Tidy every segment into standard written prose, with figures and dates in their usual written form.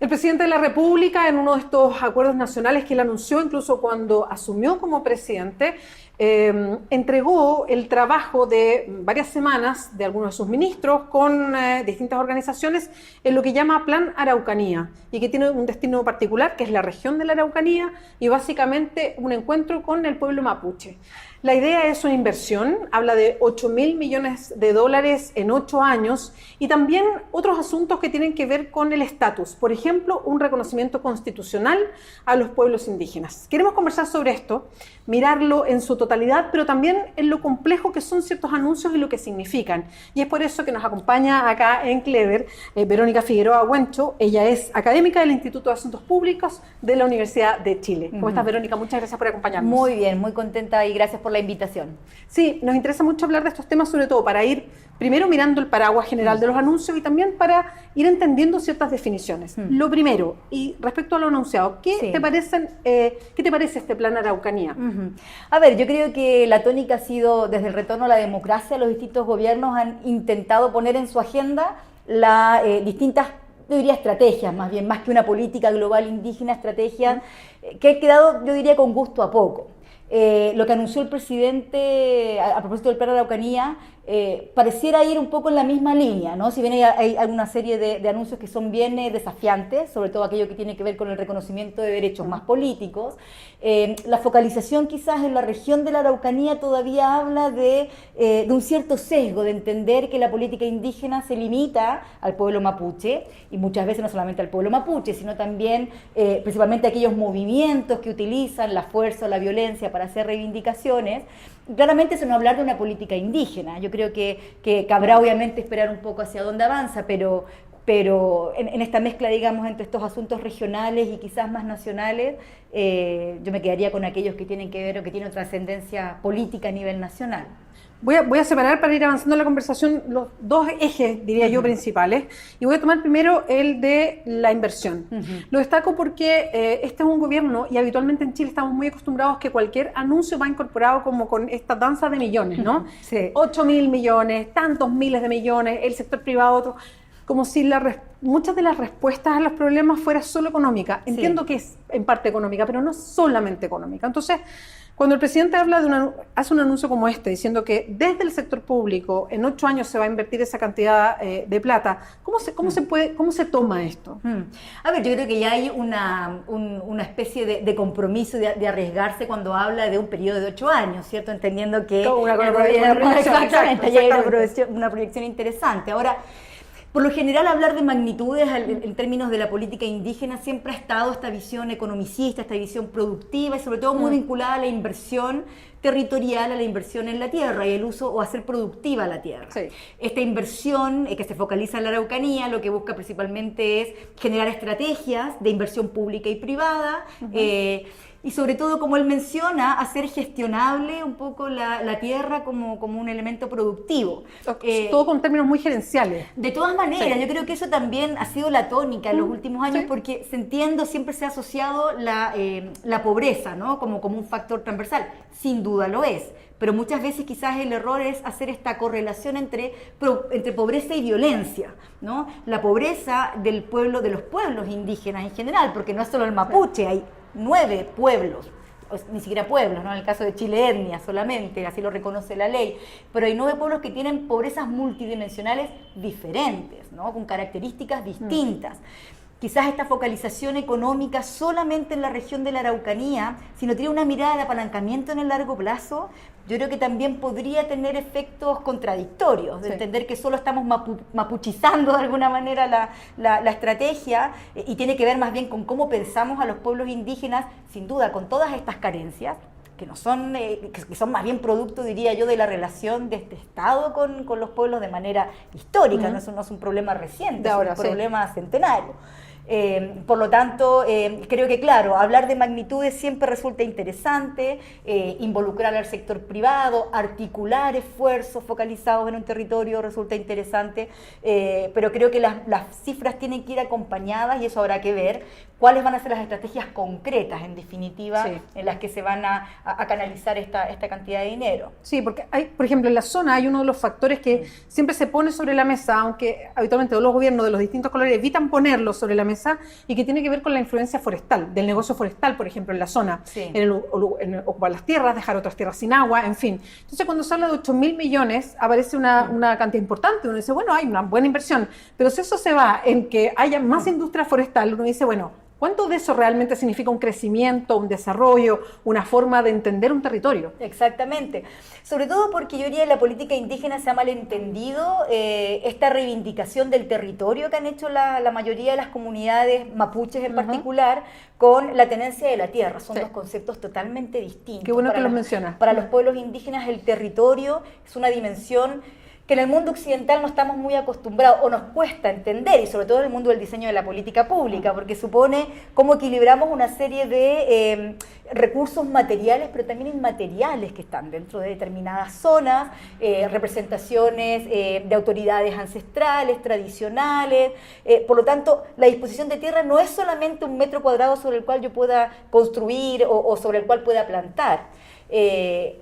El presidente de la República, en uno de estos acuerdos nacionales que él anunció incluso cuando asumió como presidente, entregó el trabajo de varias semanas de algunos de sus ministros con distintas organizaciones en lo que llama Plan Araucanía y que tiene un destino particular, que es la región de la Araucanía y básicamente un encuentro con el pueblo mapuche. La idea es una inversión, habla de 8.000 millones de dólares en 8 años y también otros asuntos que tienen que ver con el estatus. Por ejemplo, un reconocimiento constitucional a los pueblos indígenas. Queremos conversar sobre esto, mirarlo en su totalidad, pero también en lo complejo que son ciertos anuncios y lo que significan. Y es por eso que nos acompaña acá en Clever Verónica Figueroa Huencho. Ella es académica del Instituto de Asuntos Públicos de la Universidad de Chile. ¿Cómo estás, Verónica? Muchas gracias por acompañarnos. Muy bien, muy contenta y gracias por la invitación. Sí, nos interesa mucho hablar de estos temas, sobre todo para ir primero mirando el paraguas general de los anuncios y también para ir entendiendo ciertas definiciones. Lo primero, y respecto a lo anunciado, ¿qué te parece este plan Araucanía? A ver, yo creo que la tónica ha sido, desde el retorno a la democracia, los distintos gobiernos han intentado poner en su agenda distintas, yo diría, estrategias, más bien, más que una política global indígena, estrategias que han quedado, yo diría, con gusto a poco. Lo que anunció el presidente a propósito del plan Araucanía pareciera ir un poco en la misma línea, ¿no? Si bien hay alguna serie de anuncios que son bien desafiantes, sobre todo aquello que tiene que ver con el reconocimiento de derechos más políticos, la focalización quizás en la región de la Araucanía todavía habla de un cierto sesgo, de entender que la política indígena se limita al pueblo mapuche, y muchas veces no solamente al pueblo mapuche, sino también principalmente a aquellos movimientos que utilizan la fuerza o la violencia para hacer reivindicaciones. Claramente eso no hablar de una política indígena. Yo creo que cabrá obviamente esperar un poco hacia dónde avanza, pero en esta mezcla, digamos, entre estos asuntos regionales y quizás más nacionales, yo me quedaría con aquellos que tienen que ver o que tienen trascendencia política a nivel nacional. Voy a separar para ir avanzando en la conversación los dos ejes, diría yo, principales. Y voy a tomar primero el de la inversión. Lo destaco porque este es un gobierno, y habitualmente en Chile estamos muy acostumbrados que cualquier anuncio va incorporado como con esta danza de millones, ¿no? Sí. 8.000 millones, tantos miles de millones, el sector privado otro, como si muchas de las respuestas a los problemas fuera solo económica. Entiendo que es en parte económica, pero no solamente económica. Entonces, cuando el presidente hace un anuncio como este, diciendo que desde el sector público en 8 años se va a invertir esa cantidad de plata, ¿cómo se toma esto? A ver, yo creo que ya hay una especie de compromiso de arriesgarse cuando habla de un periodo de 8 años, ¿cierto? Entendiendo que una proyección, exactamente, ya hay una proyección interesante. Ahora, por lo general, hablar de magnitudes en términos de la política indígena siempre ha estado esta visión economicista, esta visión productiva y sobre todo muy vinculada a la inversión territorial, a la inversión en la tierra y el uso o hacer productiva la tierra. Sí. Esta inversión que se focaliza en la Araucanía lo que busca principalmente es generar estrategias de inversión pública y privada, y sobre todo, como él menciona, hacer gestionable un poco la tierra como un elemento productivo. Todo con términos muy gerenciales. De todas maneras, yo creo que eso también ha sido la tónica en los últimos años, porque siempre se ha asociado la pobreza, ¿no? como un factor transversal. Sin duda lo es, pero muchas veces quizás el error es hacer esta correlación entre pobreza y violencia, ¿no? La pobreza de los pueblos indígenas en general, porque no es solo el mapuche, hay 9 pueblos, ni siquiera pueblos, ¿no? En el caso de Chile, etnias solamente, así lo reconoce la ley, pero hay 9 pueblos que tienen pobrezas multidimensionales diferentes, ¿no? Con características distintas. Quizás esta focalización económica solamente en la región de la Araucanía, si no tiene una mirada de apalancamiento en el largo plazo, yo creo que también podría tener efectos contradictorios, de entender que solo estamos mapuchizando de alguna manera la estrategia, y tiene que ver más bien con cómo pensamos a los pueblos indígenas, sin duda, con todas estas carencias, que son más bien producto, diría yo, de la relación de este Estado con los pueblos de manera histórica, no es un problema reciente, es un problema centenario. Por lo tanto, creo que, claro, hablar de magnitudes siempre resulta interesante, involucrar al sector privado, articular esfuerzos focalizados en un territorio resulta interesante, pero creo que las cifras tienen que ir acompañadas, y eso habrá que ver cuáles van a ser las estrategias concretas, en definitiva, Sí. en las que se van a canalizar esta cantidad de dinero. Sí, porque hay, por ejemplo, en la zona hay uno de los factores que siempre se pone sobre la mesa, aunque habitualmente todos los gobiernos de los distintos colores evitan ponerlo sobre la mesa, y que tiene que ver con la influencia forestal, del negocio forestal, por ejemplo, en la zona, Sí. en ocupar las tierras, dejar otras tierras sin agua, en fin. Entonces, cuando se habla de 8.000 millones, aparece una cantidad importante. Uno dice, bueno, hay una buena inversión, pero si eso se va en que haya más industria forestal, uno dice, bueno, ¿cuánto de eso realmente significa un crecimiento, un desarrollo, una forma de entender un territorio? Exactamente. Sobre todo porque yo diría que en la política indígena se ha malentendido esta reivindicación del territorio que han hecho la mayoría de las comunidades mapuches en particular con la tenencia de la tierra. Son dos conceptos totalmente distintos. Qué bueno que los mencionas. Para los pueblos indígenas el territorio es una dimensión que en el mundo occidental no estamos muy acostumbrados o nos cuesta entender, y sobre todo en el mundo del diseño de la política pública, porque supone cómo equilibramos una serie de recursos materiales, pero también inmateriales que están dentro de determinadas zonas, representaciones de autoridades ancestrales, tradicionales. Por lo tanto, la disposición de tierra no es solamente un metro cuadrado sobre el cual yo pueda construir o sobre el cual pueda plantar.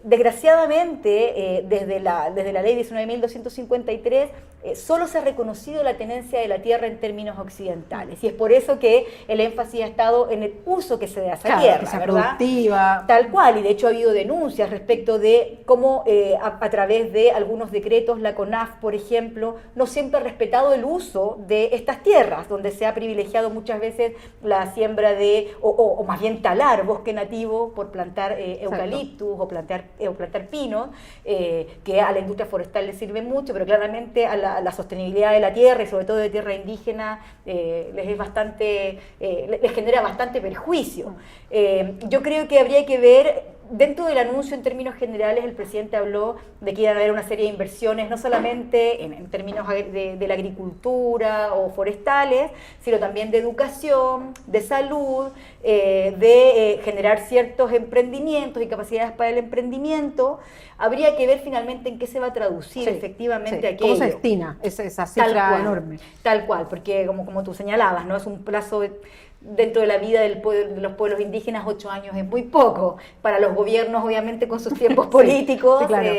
Desgraciadamente, desde la ley 19.253, solo se ha reconocido la tenencia de la tierra en términos occidentales, y es por eso que el énfasis ha estado en el uso que se da a esa tierra, que sea ¿verdad? productiva. Tal cual, y de hecho ha habido denuncias respecto de cómo a través de algunos decretos la CONAF, por ejemplo, no siempre ha respetado el uso de estas tierras, donde se ha privilegiado muchas veces la siembra de, o más bien talar bosque nativo por plantar eucaliptus o plantar pinos, que a la industria forestal le sirve mucho, pero claramente a la sostenibilidad de la tierra y sobre todo de tierra indígena les genera bastante perjuicio. Yo creo que habría que ver. Dentro del anuncio, en términos generales, el presidente habló de que iban a haber una serie de inversiones, no solamente en términos de la agricultura o forestales, sino también de educación, de salud, de generar ciertos emprendimientos y capacidades para el emprendimiento. Habría que ver finalmente en qué se va a traducir efectivamente aquello. ¿Cómo se destina esa cifra enorme? Tal cual, porque como tú señalabas, ¿no? Es un plazo dentro de la vida de los pueblos indígenas. 8 años es muy poco. Para los gobiernos, obviamente, con sus tiempos políticos, claro.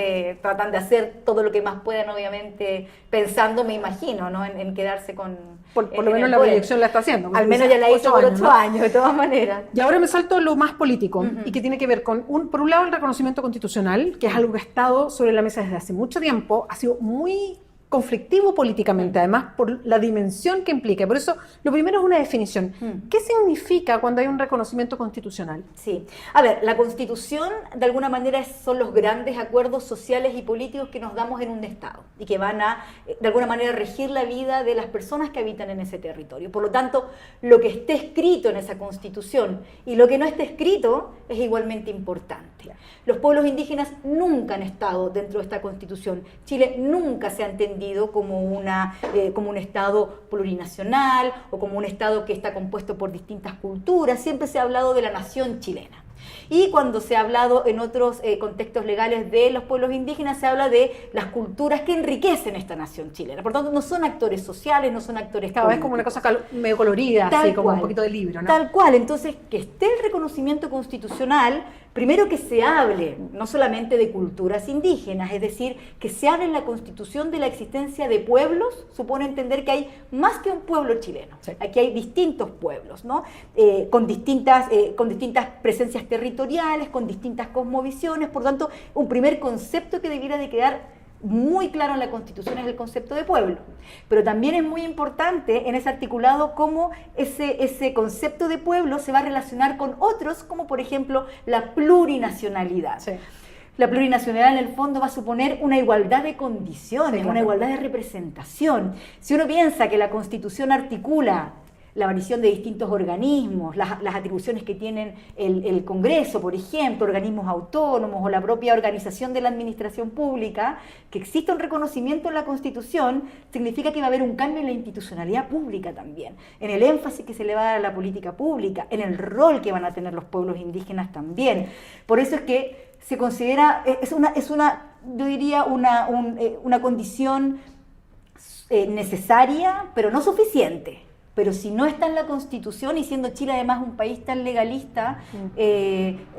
tratan de hacer todo lo que más puedan, obviamente, pensando, me imagino, ¿no? en quedarse con... Por lo menos la proyección la está haciendo. Al menos ya la hizo por 8 años, de todas maneras. Y ahora me salto a lo más político, y que tiene que ver con, por un lado, el reconocimiento constitucional, que es algo que ha estado sobre la mesa desde hace mucho tiempo, ha sido muy conflictivo políticamente, además por la dimensión que implica. Por eso, lo primero es una definición. ¿Qué significa cuando hay un reconocimiento constitucional? Sí. A ver, la Constitución, de alguna manera, son los grandes acuerdos sociales y políticos que nos damos en un Estado y que van a, de alguna manera, regir la vida de las personas que habitan en ese territorio. Por lo tanto, lo que esté escrito en esa Constitución y lo que no esté escrito es igualmente importante. Los pueblos indígenas nunca han estado dentro de esta Constitución. Chile nunca se ha entendido como un Estado plurinacional o como un Estado que está compuesto por distintas culturas. Siempre se ha hablado de la nación chilena. Y cuando se ha hablado en otros contextos legales de los pueblos indígenas, se habla de las culturas que enriquecen esta nación chilena. Por tanto, no son actores sociales, no son actores Cada vez como una cosa medio colorida, así como un poquito de libro, ¿no? Tal cual. Entonces, que esté el reconocimiento constitucional, primero que se hable no solamente de culturas indígenas, es decir, que se hable en la Constitución de la existencia de pueblos, supone entender que hay más que un pueblo chileno. Sí. Aquí hay distintos pueblos, ¿no? Con distintas presencias territoriales, con distintas cosmovisiones. Por tanto, un primer concepto que debiera de quedar muy claro en la Constitución es el concepto de pueblo. Pero también es muy importante en ese articulado cómo ese concepto de pueblo se va a relacionar con otros, como por ejemplo la plurinacionalidad. Sí. La plurinacionalidad en el fondo va a suponer una igualdad de condiciones, sí, claro, una igualdad de representación. Si uno piensa que la Constitución articula la aparición de distintos organismos, las atribuciones que tienen el Congreso, por ejemplo, organismos autónomos o la propia organización de la administración pública, que exista un reconocimiento en la Constitución, significa que va a haber un cambio en la institucionalidad pública también, en el énfasis que se le va a dar a la política pública, en el rol que van a tener los pueblos indígenas también. Por eso es que se considera, yo diría, una condición necesaria, pero no suficiente. pero si no está en la Constitución, y siendo Chile además un país tan legalista,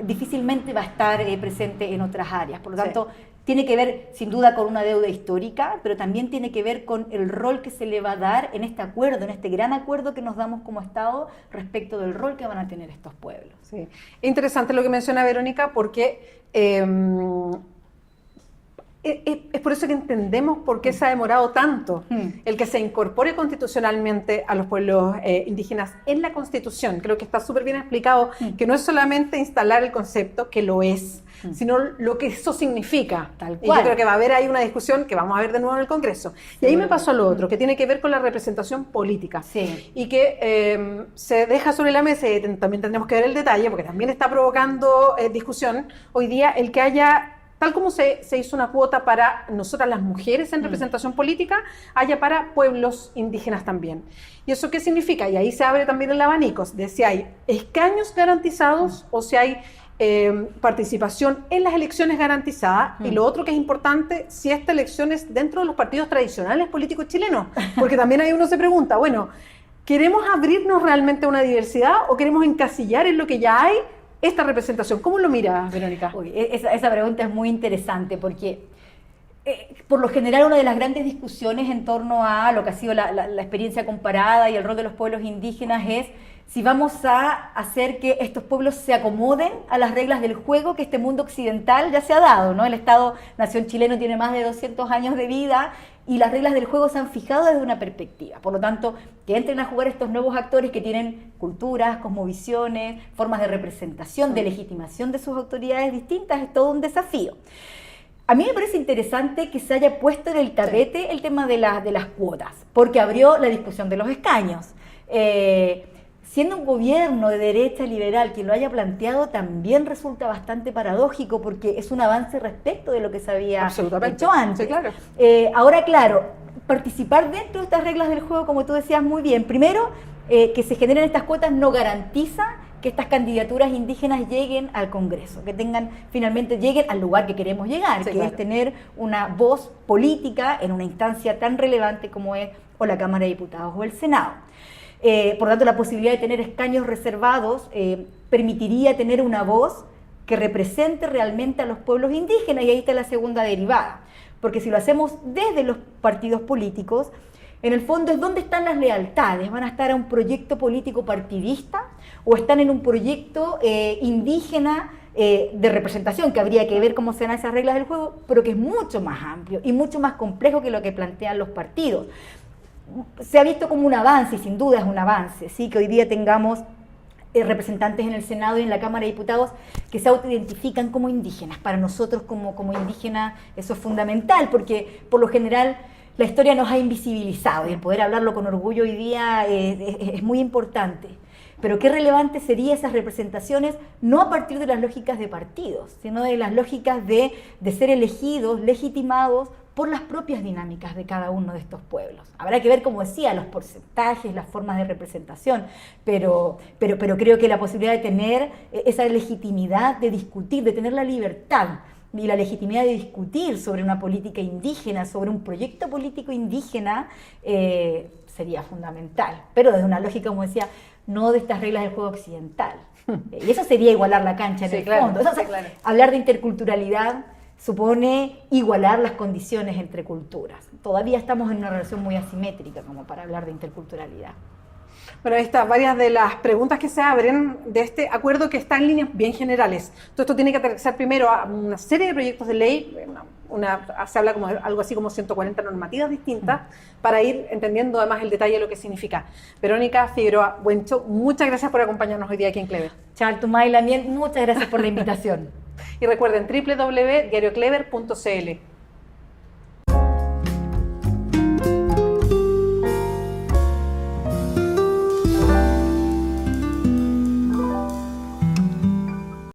difícilmente va a estar presente en otras áreas. Por lo tanto, tiene que ver sin duda con una deuda histórica, pero también tiene que ver con el rol que se le va a dar en este acuerdo, en este gran acuerdo que nos damos como Estado respecto del rol que van a tener estos pueblos. Sí. Interesante lo que menciona Verónica, porque es por eso que entendemos por qué se ha demorado tanto el que se incorpore constitucionalmente a los pueblos indígenas en la Constitución. Creo que está súper bien explicado que no es solamente instalar el concepto, que lo es, sino lo que eso significa. Tal cual. Y yo creo que va a haber ahí una discusión que vamos a ver de nuevo en el Congreso. Y ahí me pasó a lo otro, que tiene que ver con la representación política. Sí. Y que se deja sobre la mesa, y también tendremos que ver el detalle, porque también está provocando discusión hoy día el que haya, tal como se hizo una cuota para nosotras las mujeres en representación política, haya para pueblos indígenas también. ¿Y eso qué significa? Y ahí se abre también el abanico de si hay escaños garantizados o si hay participación en las elecciones garantizada. Y lo otro que es importante, si esta elección es dentro de los partidos tradicionales políticos chilenos, porque también ahí uno se pregunta, bueno, ¿queremos abrirnos realmente a una diversidad o queremos encasillar en lo que ya hay esta representación? ¿Cómo lo miras, Verónica? Uy, esa pregunta es muy interesante porque por lo general una de las grandes discusiones en torno a lo que ha sido la experiencia comparada y el rol de los pueblos indígenas es si vamos a hacer que estos pueblos se acomoden a las reglas del juego que este mundo occidental ya se ha dado, ¿no? El Estado-nación chileno tiene más de 200 años de vida y las reglas del juego se han fijado desde una perspectiva. Por lo tanto, que entren a jugar estos nuevos actores que tienen culturas, cosmovisiones, formas de representación, de legitimación de sus autoridades distintas, es todo un desafío. A mí me parece interesante que se haya puesto en el tapete el tema de las cuotas, porque abrió la discusión de los escaños. Siendo un gobierno de derecha liberal quien lo haya planteado, también resulta bastante paradójico porque es un avance respecto de lo que se había hecho antes. Sí, claro. Ahora, claro, participar dentro de estas reglas del juego, como tú decías muy bien, primero, que se generen estas cuotas no garantiza que estas candidaturas indígenas lleguen al Congreso, que finalmente lleguen al lugar que queremos llegar, que es tener una voz política en una instancia tan relevante como es o la Cámara de Diputados o el Senado. Por lo tanto, la posibilidad de tener escaños reservados permitiría tener una voz que represente realmente a los pueblos indígenas, y ahí está la segunda derivada. Porque si lo hacemos desde los partidos políticos, en el fondo es dónde están las lealtades. ¿Van a estar a un proyecto político partidista o están en un proyecto indígena de representación, que habría que ver cómo serán esas reglas del juego, pero que es mucho más amplio y mucho más complejo que lo que plantean los partidos? Se ha visto como un avance, y sin duda es un avance, ¿sí? Que hoy día tengamos representantes en el Senado y en la Cámara de Diputados que se autoidentifican como indígenas. Para nosotros como indígenas eso es fundamental, porque por lo general la historia nos ha invisibilizado y el poder hablarlo con orgullo hoy día es muy importante. Pero qué relevante serían esas representaciones, no a partir de las lógicas de partidos, sino de las lógicas de ser elegidos, legitimados por las propias dinámicas de cada uno de estos pueblos. Habrá que ver, como decía, los porcentajes, las formas de representación, pero creo que la posibilidad de tener esa legitimidad de discutir, de tener la libertad y la legitimidad de discutir sobre una política indígena, sobre un proyecto político indígena, sería fundamental. Pero desde una lógica, como decía, no de estas reglas del juego occidental. Y eso sería igualar la cancha en el fondo. Entonces, hablar de interculturalidad supone igualar las condiciones entre culturas. Todavía estamos en una relación muy asimétrica como para hablar de interculturalidad. Bueno, ahí están varias de las preguntas que se abren de este acuerdo, que está en líneas bien generales. Todo esto tiene que aterrizar primero a una serie de proyectos de ley, se habla como algo así como 140 normativas distintas, para ir entendiendo además el detalle de lo que significa. Verónica Figueroa Buencho, muchas gracias por acompañarnos hoy día aquí en Clever. Chartumay Lamiel, muchas gracias por la invitación. Y recuerden www.diarioclever.cl.